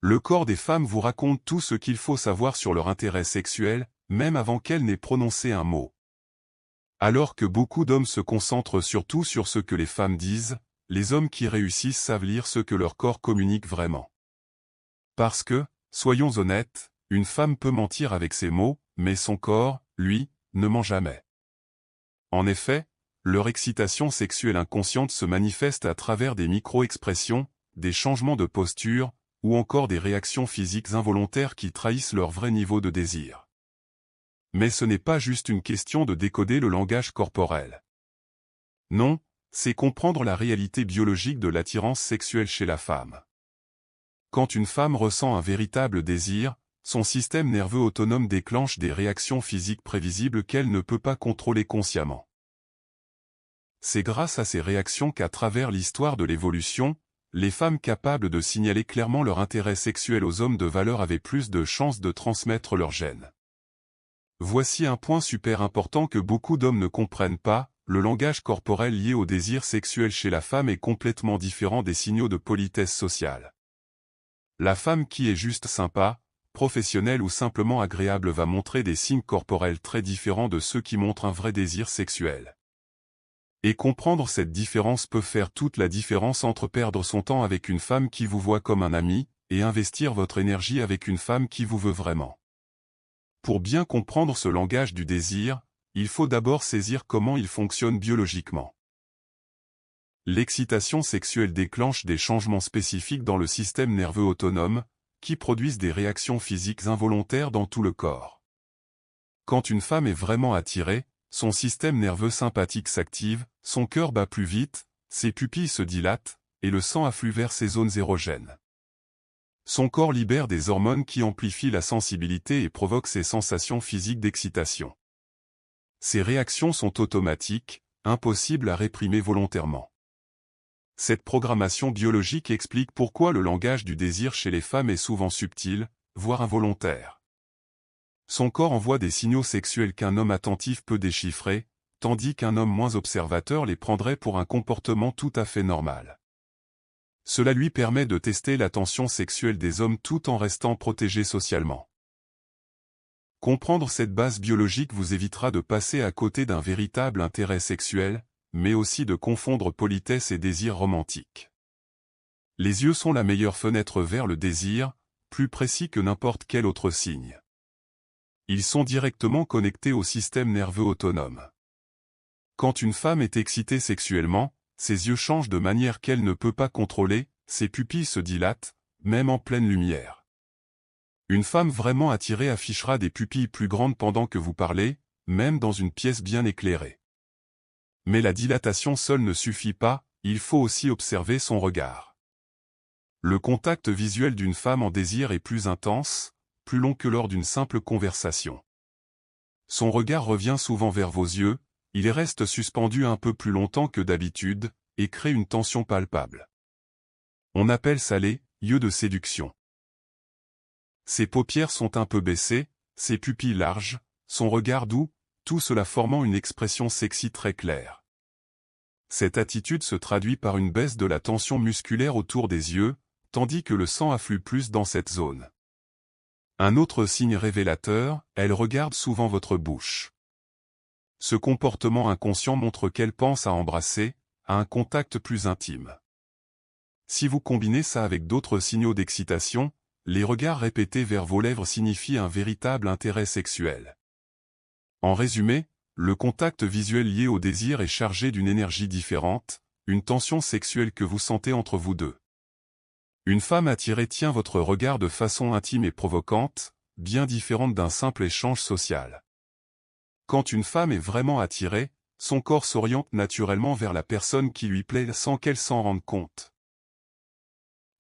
Le corps des femmes vous raconte tout ce qu'il faut savoir sur leur intérêt sexuel, même avant qu'elles n'aient prononcé un mot. Alors que beaucoup d'hommes se concentrent surtout sur ce que les femmes disent, les hommes qui réussissent savent lire ce que leur corps communique vraiment. Parce que, soyons honnêtes, une femme peut mentir avec ses mots, mais son corps, lui, ne ment jamais. En effet, leur excitation sexuelle inconsciente se manifeste à travers des micro-expressions, des changements de posture, ou encore des réactions physiques involontaires qui trahissent leur vrai niveau de désir. Mais ce n'est pas juste une question de décoder le langage corporel. Non, c'est comprendre la réalité biologique de l'attirance sexuelle chez la femme. Quand une femme ressent un véritable désir, son système nerveux autonome déclenche des réactions physiques prévisibles qu'elle ne peut pas contrôler consciemment. C'est grâce à ces réactions qu'à travers l'histoire de l'évolution, les femmes capables de signaler clairement leur intérêt sexuel aux hommes de valeur avaient plus de chances de transmettre leurs gènes. Voici un point super important que beaucoup d'hommes ne comprennent pas, le langage corporel lié au désir sexuel chez la femme est complètement différent des signaux de politesse sociale. La femme qui est juste sympa, professionnelle ou simplement agréable va montrer des signes corporels très différents de ceux qui montrent un vrai désir sexuel. Et comprendre cette différence peut faire toute la différence entre perdre son temps avec une femme qui vous voit comme un ami, et investir votre énergie avec une femme qui vous veut vraiment. Pour bien comprendre ce langage du désir, il faut d'abord saisir comment il fonctionne biologiquement. L'excitation sexuelle déclenche des changements spécifiques dans le système nerveux autonome, qui produisent des réactions physiques involontaires dans tout le corps. Quand une femme est vraiment attirée, son système nerveux sympathique s'active, son cœur bat plus vite, ses pupilles se dilatent, et le sang afflue vers ses zones érogènes. Son corps libère des hormones qui amplifient la sensibilité et provoquent ces sensations physiques d'excitation. Ces réactions sont automatiques, impossibles à réprimer volontairement. Cette programmation biologique explique pourquoi le langage du désir chez les femmes est souvent subtil, voire involontaire. Son corps envoie des signaux sexuels qu'un homme attentif peut déchiffrer, tandis qu'un homme moins observateur les prendrait pour un comportement tout à fait normal. Cela lui permet de tester l'attention sexuelle des hommes tout en restant protégé socialement. Comprendre cette base biologique vous évitera de passer à côté d'un véritable intérêt sexuel, mais aussi de confondre politesse et désir romantique. Les yeux sont la meilleure fenêtre vers le désir, plus précis que n'importe quel autre signe. Ils sont directement connectés au système nerveux autonome. Quand une femme est excitée sexuellement, ses yeux changent de manière qu'elle ne peut pas contrôler, ses pupilles se dilatent, même en pleine lumière. Une femme vraiment attirée affichera des pupilles plus grandes pendant que vous parlez, même dans une pièce bien éclairée. Mais la dilatation seule ne suffit pas, il faut aussi observer son regard. Le contact visuel d'une femme en désir est plus intense, plus long que lors d'une simple conversation. Son regard revient souvent vers vos yeux, il reste suspendu un peu plus longtemps que d'habitude, et crée une tension palpable. On appelle ça les yeux de séduction. Ses paupières sont un peu baissées, ses pupilles larges, son regard doux, tout cela formant une expression sexy très claire. Cette attitude se traduit par une baisse de la tension musculaire autour des yeux, tandis que le sang afflue plus dans cette zone. Un autre signe révélateur, elle regarde souvent votre bouche. Ce comportement inconscient montre qu'elle pense à embrasser, à un contact plus intime. Si vous combinez ça avec d'autres signaux d'excitation, les regards répétés vers vos lèvres signifient un véritable intérêt sexuel. En résumé, le contact visuel lié au désir est chargé d'une énergie différente, une tension sexuelle que vous sentez entre vous deux. Une femme attirée tient votre regard de façon intime et provocante, bien différente d'un simple échange social. Quand une femme est vraiment attirée, son corps s'oriente naturellement vers la personne qui lui plaît sans qu'elle s'en rende compte.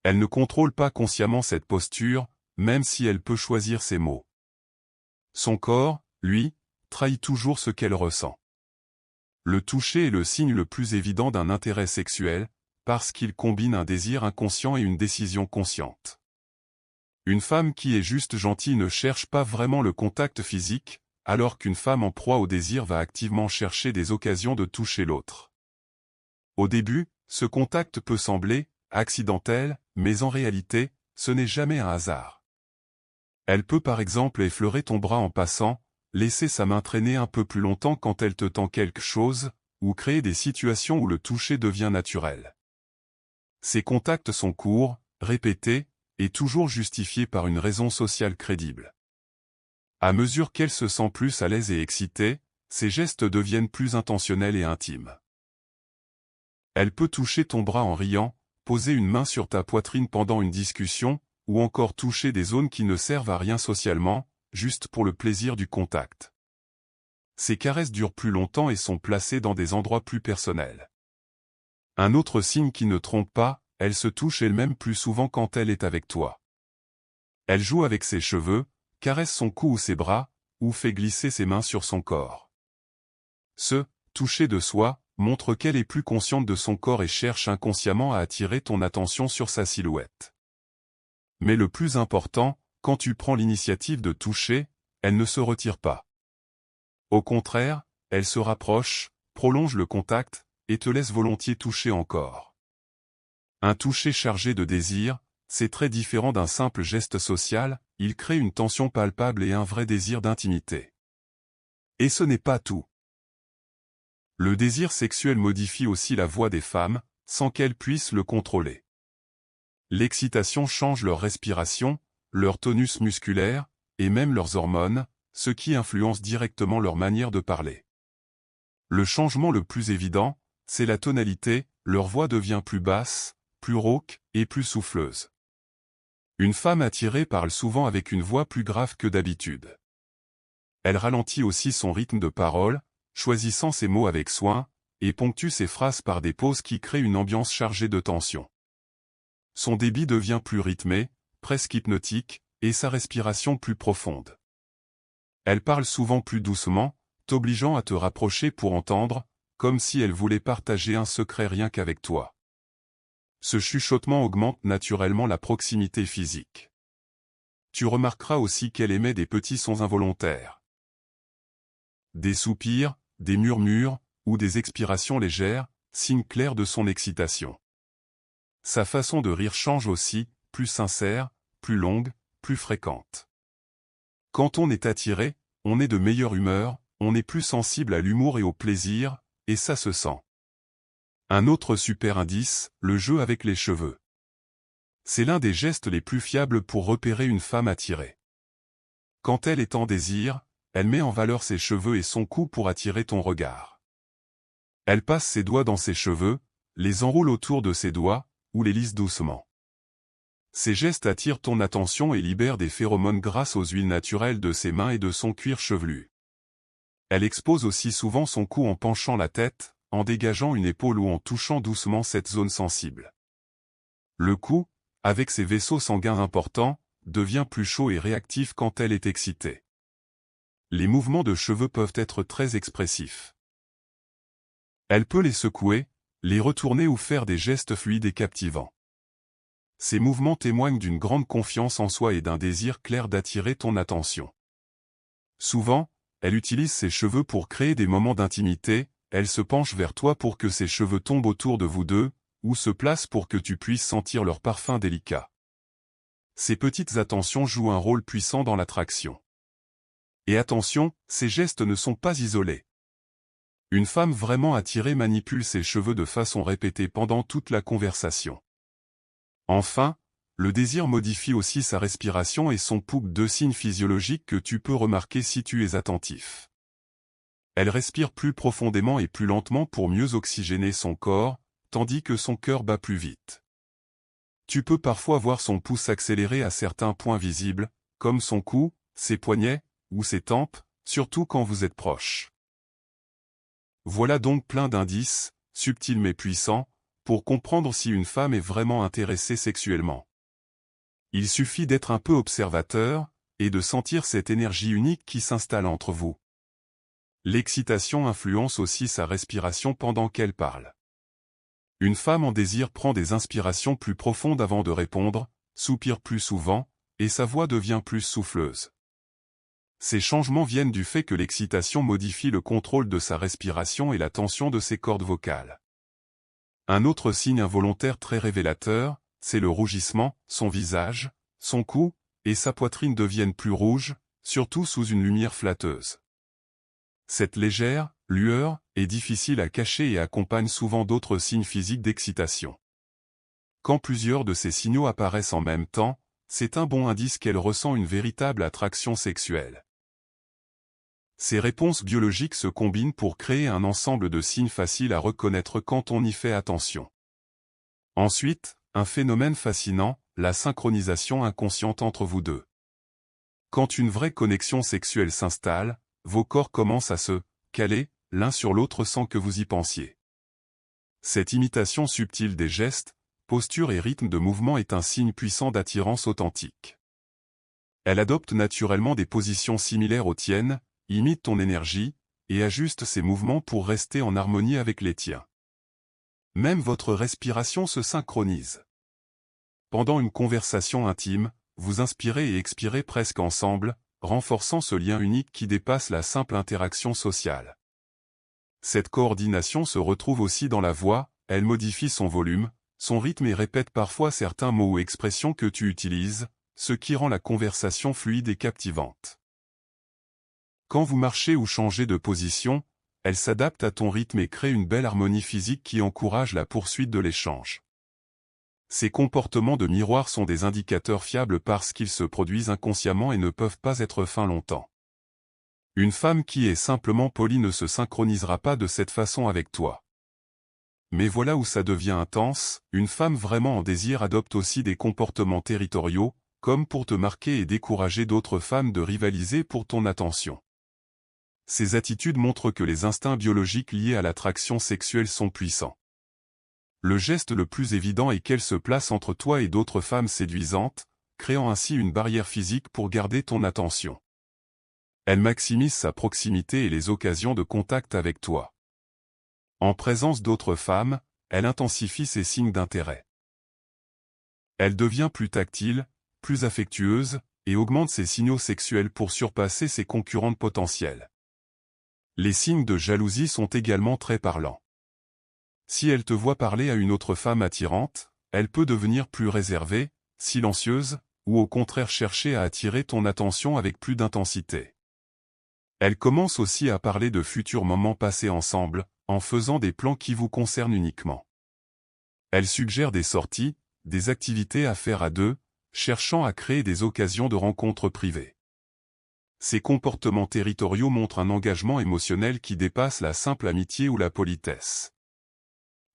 Elle ne contrôle pas consciemment cette posture, même si elle peut choisir ses mots. Son corps, lui, trahit toujours ce qu'elle ressent. Le toucher est le signe le plus évident d'un intérêt sexuel, parce qu'il combine un désir inconscient et une décision consciente. Une femme qui est juste gentille ne cherche pas vraiment le contact physique, alors qu'une femme en proie au désir va activement chercher des occasions de toucher l'autre. Au début, ce contact peut sembler accidentel, mais en réalité, ce n'est jamais un hasard. Elle peut par exemple effleurer ton bras en passant, laisser sa main traîner un peu plus longtemps quand elle te tend quelque chose, ou créer des situations où le toucher devient naturel. Ces contacts sont courts, répétés, et toujours justifiés par une raison sociale crédible. À mesure qu'elle se sent plus à l'aise et excitée, ces gestes deviennent plus intentionnels et intimes. Elle peut toucher ton bras en riant, poser une main sur ta poitrine pendant une discussion, ou encore toucher des zones qui ne servent à rien socialement, juste pour le plaisir du contact. Ces caresses durent plus longtemps et sont placées dans des endroits plus personnels. Un autre signe qui ne trompe pas, elle se touche elle-même plus souvent quand elle est avec toi. Elle joue avec ses cheveux, caresse son cou ou ses bras, ou fait glisser ses mains sur son corps. Ce « toucher de soi » montre qu'elle est plus consciente de son corps et cherche inconsciemment à attirer ton attention sur sa silhouette. Mais le plus important, quand tu prends l'initiative de toucher, elle ne se retire pas. Au contraire, elle se rapproche, prolonge le contact, et te laisse volontiers toucher encore. Un toucher chargé de désir, c'est très différent d'un simple geste social, il crée une tension palpable et un vrai désir d'intimité. Et ce n'est pas tout. Le désir sexuel modifie aussi la voix des femmes, sans qu'elles puissent le contrôler. L'excitation change leur respiration, leur tonus musculaire, et même leurs hormones, ce qui influence directement leur manière de parler. Le changement le plus évident, c'est la tonalité, leur voix devient plus basse, plus rauque, et plus souffleuse. Une femme attirée parle souvent avec une voix plus grave que d'habitude. Elle ralentit aussi son rythme de parole, choisissant ses mots avec soin, et ponctue ses phrases par des pauses qui créent une ambiance chargée de tension. Son débit devient plus rythmé, presque hypnotique, et sa respiration plus profonde. Elle parle souvent plus doucement, t'obligeant à te rapprocher pour entendre, comme si elle voulait partager un secret rien qu'avec toi. Ce chuchotement augmente naturellement la proximité physique. Tu remarqueras aussi qu'elle émet des petits sons involontaires. Des soupirs, des murmures, ou des expirations légères, signe clair de son excitation. Sa façon de rire change aussi, plus sincère, plus longue, plus fréquente. Quand on est attiré, on est de meilleure humeur, on est plus sensible à l'humour et au plaisir, et ça se sent. Un autre super indice, le jeu avec les cheveux. C'est l'un des gestes les plus fiables pour repérer une femme attirée. Quand elle est en désir, elle met en valeur ses cheveux et son cou pour attirer ton regard. Elle passe ses doigts dans ses cheveux, les enroule autour de ses doigts, ou les lisse doucement. Ces gestes attirent ton attention et libèrent des phéromones grâce aux huiles naturelles de ses mains et de son cuir chevelu. Elle expose aussi souvent son cou en penchant la tête, en dégageant une épaule ou en touchant doucement cette zone sensible. Le cou, avec ses vaisseaux sanguins importants, devient plus chaud et réactif quand elle est excitée. Les mouvements de cheveux peuvent être très expressifs. Elle peut les secouer, les retourner ou faire des gestes fluides et captivants. Ces mouvements témoignent d'une grande confiance en soi et d'un désir clair d'attirer ton attention. Souvent, elle utilise ses cheveux pour créer des moments d'intimité, elle se penche vers toi pour que ses cheveux tombent autour de vous deux, ou se place pour que tu puisses sentir leur parfum délicat. Ces petites attentions jouent un rôle puissant dans l'attraction. Et attention, ces gestes ne sont pas isolés. Une femme vraiment attirée manipule ses cheveux de façon répétée pendant toute la conversation. Enfin, le désir modifie aussi sa respiration et son pouls, deux signes physiologiques que tu peux remarquer si tu es attentif. Elle respire plus profondément et plus lentement pour mieux oxygéner son corps, tandis que son cœur bat plus vite. Tu peux parfois voir son pouls s'accélérer à certains points visibles, comme son cou, ses poignets, ou ses tempes, surtout quand vous êtes proche. Voilà donc plein d'indices, subtils mais puissants, pour comprendre si une femme est vraiment intéressée sexuellement. Il suffit d'être un peu observateur, et de sentir cette énergie unique qui s'installe entre vous. L'excitation influence aussi sa respiration pendant qu'elle parle. Une femme en désir prend des inspirations plus profondes avant de répondre, soupire plus souvent, et sa voix devient plus souffleuse. Ces changements viennent du fait que l'excitation modifie le contrôle de sa respiration et la tension de ses cordes vocales. Un autre signe involontaire très révélateur, c'est le rougissement, son visage, son cou, et sa poitrine deviennent plus rouges, surtout sous une lumière flatteuse. Cette légère lueur est difficile à cacher et accompagne souvent d'autres signes physiques d'excitation. Quand plusieurs de ces signaux apparaissent en même temps, c'est un bon indice qu'elle ressent une véritable attraction sexuelle. Ces réponses biologiques se combinent pour créer un ensemble de signes faciles à reconnaître quand on y fait attention. Ensuite, un phénomène fascinant, la synchronisation inconsciente entre vous deux. Quand une vraie connexion sexuelle s'installe, vos corps commencent à se caler l'un sur l'autre sans que vous y pensiez. Cette imitation subtile des gestes, postures et rythmes de mouvement est un signe puissant d'attirance authentique. Elle adopte naturellement des positions similaires aux tiennes, imite ton énergie, et ajuste ses mouvements pour rester en harmonie avec les tiens. Même votre respiration se synchronise. Pendant une conversation intime, vous inspirez et expirez presque ensemble, renforçant ce lien unique qui dépasse la simple interaction sociale. Cette coordination se retrouve aussi dans la voix, elle modifie son volume, son rythme et répète parfois certains mots ou expressions que tu utilises, ce qui rend la conversation fluide et captivante. Quand vous marchez ou changez de position, elle s'adapte à ton rythme et crée une belle harmonie physique qui encourage la poursuite de l'échange. Ces comportements de miroir sont des indicateurs fiables parce qu'ils se produisent inconsciemment et ne peuvent pas être feints longtemps. Une femme qui est simplement polie ne se synchronisera pas de cette façon avec toi. Mais voilà où ça devient intense, une femme vraiment en désir adopte aussi des comportements territoriaux, comme pour te marquer et décourager d'autres femmes de rivaliser pour ton attention. Ces attitudes montrent que les instincts biologiques liés à l'attraction sexuelle sont puissants. Le geste le plus évident est qu'elle se place entre toi et d'autres femmes séduisantes, créant ainsi une barrière physique pour garder ton attention. Elle maximise sa proximité et les occasions de contact avec toi. En présence d'autres femmes, elle intensifie ses signes d'intérêt. Elle devient plus tactile, plus affectueuse, et augmente ses signaux sexuels pour surpasser ses concurrentes potentielles. Les signes de jalousie sont également très parlants. Si elle te voit parler à une autre femme attirante, elle peut devenir plus réservée, silencieuse, ou au contraire chercher à attirer ton attention avec plus d'intensité. Elle commence aussi à parler de futurs moments passés ensemble, en faisant des plans qui vous concernent uniquement. Elle suggère des sorties, des activités à faire à deux, cherchant à créer des occasions de rencontres privées. Ces comportements territoriaux montrent un engagement émotionnel qui dépasse la simple amitié ou la politesse.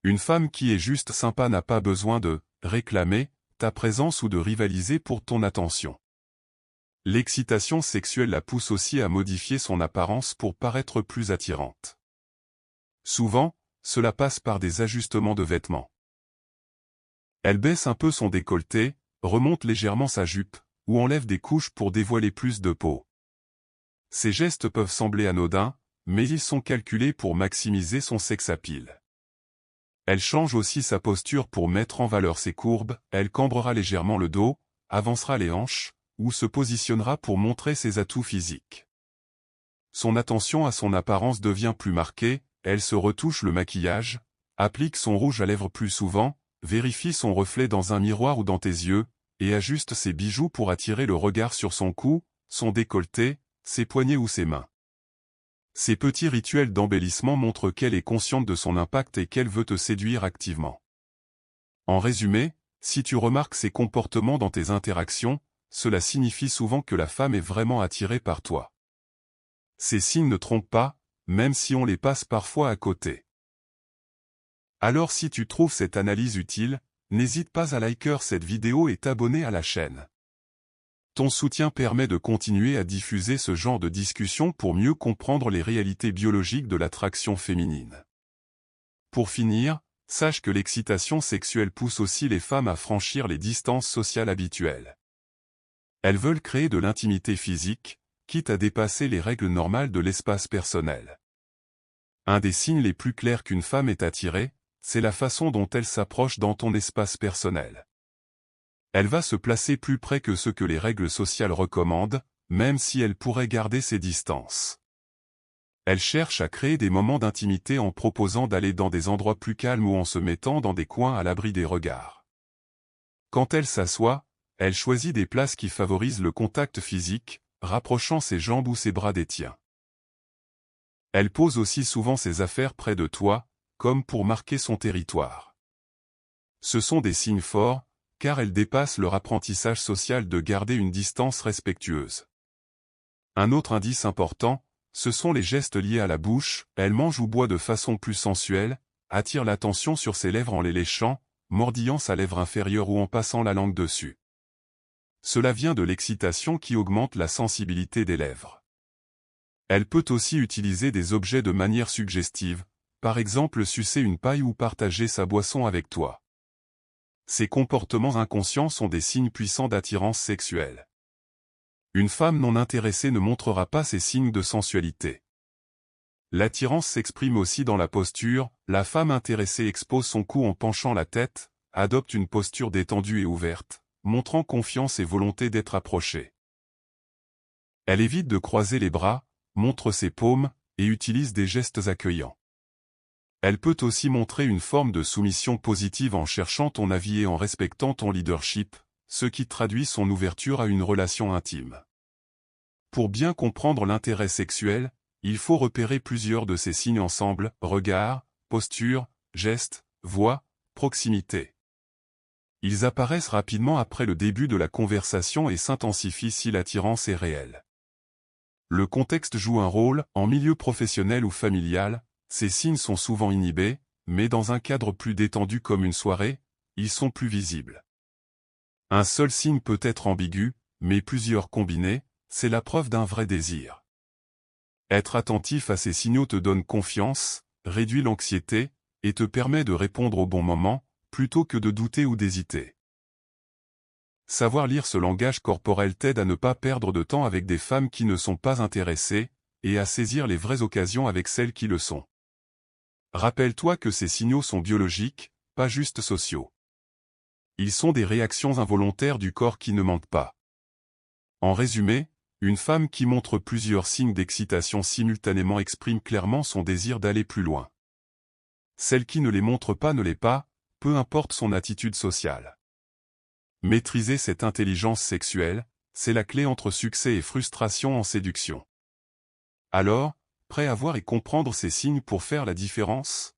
Une femme qui est juste sympa n'a pas besoin de réclamer ta présence ou de rivaliser pour ton attention. L'excitation sexuelle la pousse aussi à modifier son apparence pour paraître plus attirante. Souvent, cela passe par des ajustements de vêtements. Elle baisse un peu son décolleté, remonte légèrement sa jupe, ou enlève des couches pour dévoiler plus de peau. Ces gestes peuvent sembler anodins, mais ils sont calculés pour maximiser son sex-appeal. Elle change aussi sa posture pour mettre en valeur ses courbes, elle cambrera légèrement le dos, avancera les hanches, ou se positionnera pour montrer ses atouts physiques. Son attention à son apparence devient plus marquée, elle se retouche le maquillage, applique son rouge à lèvres plus souvent, vérifie son reflet dans un miroir ou dans tes yeux, et ajuste ses bijoux pour attirer le regard sur son cou, son décolleté, ses poignets ou ses mains. Ces petits rituels d'embellissement montrent qu'elle est consciente de son impact et qu'elle veut te séduire activement. En résumé, si tu remarques ces comportements dans tes interactions, cela signifie souvent que la femme est vraiment attirée par toi. Ces signes ne trompent pas, même si on les passe parfois à côté. Alors si tu trouves cette analyse utile, n'hésite pas à liker cette vidéo et t'abonner à la chaîne. Ton soutien permet de continuer à diffuser ce genre de discussion pour mieux comprendre les réalités biologiques de l'attraction féminine. Pour finir, sache que l'excitation sexuelle pousse aussi les femmes à franchir les distances sociales habituelles. Elles veulent créer de l'intimité physique, quitte à dépasser les règles normales de l'espace personnel. Un des signes les plus clairs qu'une femme est attirée, c'est la façon dont elle s'approche dans ton espace personnel. Elle va se placer plus près que ce que les règles sociales recommandent, même si elle pourrait garder ses distances. Elle cherche à créer des moments d'intimité en proposant d'aller dans des endroits plus calmes ou en se mettant dans des coins à l'abri des regards. Quand elle s'assoit, elle choisit des places qui favorisent le contact physique, rapprochant ses jambes ou ses bras des tiens. Elle pose aussi souvent ses affaires près de toi, comme pour marquer son territoire. Ce sont des signes forts, car elles dépassent leur apprentissage social de garder une distance respectueuse. Un autre indice important, ce sont les gestes liés à la bouche. Elle mange ou boit de façon plus sensuelle, attire l'attention sur ses lèvres en les léchant, mordillant sa lèvre inférieure ou en passant la langue dessus. Cela vient de l'excitation qui augmente la sensibilité des lèvres. Elle peut aussi utiliser des objets de manière suggestive, par exemple sucer une paille ou partager sa boisson avec toi. Ces comportements inconscients sont des signes puissants d'attirance sexuelle. Une femme non intéressée ne montrera pas ces signes de sensualité. L'attirance s'exprime aussi dans la posture. La femme intéressée expose son cou en penchant la tête, adopte une posture détendue et ouverte, montrant confiance et volonté d'être approchée. Elle évite de croiser les bras, montre ses paumes, et utilise des gestes accueillants. Elle peut aussi montrer une forme de soumission positive en cherchant ton avis et en respectant ton leadership, ce qui traduit son ouverture à une relation intime. Pour bien comprendre l'intérêt sexuel, il faut repérer plusieurs de ces signes ensemble: regard, posture, gestes, voix, proximité. Ils apparaissent rapidement après le début de la conversation et s'intensifient si l'attirance est réelle. Le contexte joue un rôle. En milieu professionnel ou familial, ces signes sont souvent inhibés, mais dans un cadre plus détendu comme une soirée, ils sont plus visibles. Un seul signe peut être ambigu, mais plusieurs combinés, c'est la preuve d'un vrai désir. Être attentif à ces signaux te donne confiance, réduit l'anxiété, et te permet de répondre au bon moment, plutôt que de douter ou d'hésiter. Savoir lire ce langage corporel t'aide à ne pas perdre de temps avec des femmes qui ne sont pas intéressées, et à saisir les vraies occasions avec celles qui le sont. Rappelle-toi que ces signaux sont biologiques, pas juste sociaux. Ils sont des réactions involontaires du corps qui ne mentent pas. En résumé, une femme qui montre plusieurs signes d'excitation simultanément exprime clairement son désir d'aller plus loin. Celle qui ne les montre pas ne l'est pas, peu importe son attitude sociale. Maîtriser cette intelligence sexuelle, c'est la clé entre succès et frustration en séduction. Alors, prêt à voir et comprendre ces signes pour faire la différence ?